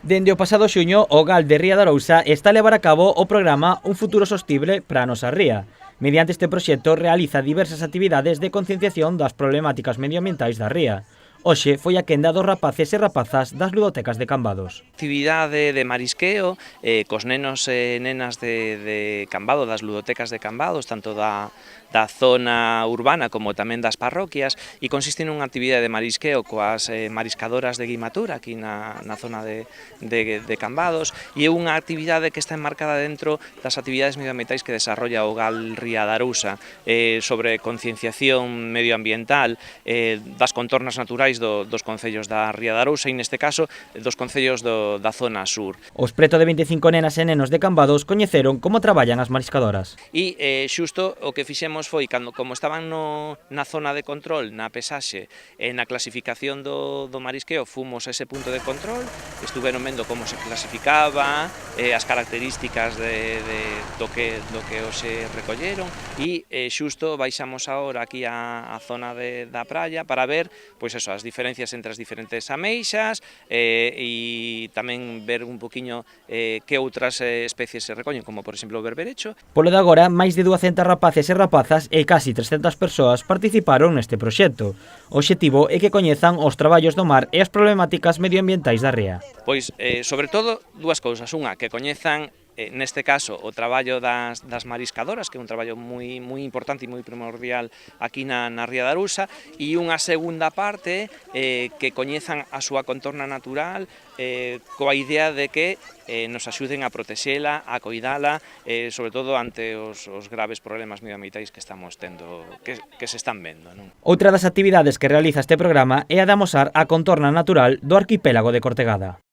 Dende o pasado xuño, o GAL de Ría de Arousa está a levar a cabo o programa Un futuro sostible para a nosa ría. Mediante este proxecto realiza diversas actividades de concienciación das problemáticas medioambientais da ría. Hoxe foi a quenda dos rapaces e rapazas das ludotecas de Cambados. Actividade de marisqueo cos nenos e nenas de Cambado, das ludotecas de Cambados, tanto da zona urbana como tamén das parroquias, e consiste nunha actividade de marisqueo coas mariscadoras de Guimatura, aquí na zona de Cambados, e é unha actividade que está enmarcada dentro das actividades medioambientais que desarrolla o GAL Ría de Arousa sobre concienciación medioambiental das contornas naturais dos concellos da Ría de Arousa e neste caso dos concellos da zona sur. Os preto de 25 nenas e nenos de Cambados coñeceron como traballan as mariscadoras. E xusto o que fixemos foi, como estaban na zona de control, na pesaxe e na clasificación do marisqueo, fomos a ese punto de control, estuveron vendo como se clasificaba, as características do que hoxe recolleron e xusto baixamos agora aquí a zona da praia para ver pois eso, as diferencias entre as diferentes ameixas e tamén ver un poquinho que outras especies se recollen, como por exemplo o berberecho. Polo de agora, máis de 200 rapaces e rapazas e casi 300 persoas participaron neste proxecto. O obxectivo é que coñezan os traballos do mar e as problemáticas medioambientais da ría. Pois, sobre todo, dúas cousas. Unha, que coñezan neste caso o traballo das mariscadoras, que é un traballo moi importante e moi primordial aquí na Ría de Arousa, e unha segunda parte que coñezan a súa contorna natural coa idea de que nos axuden a protexela, a coidala, sobre todo ante os graves problemas medioambientais que estamos tendo, que se están vendo, non? Outra das actividades que realiza este programa é a de amosar a contorna natural do arquipélago de Cortegada.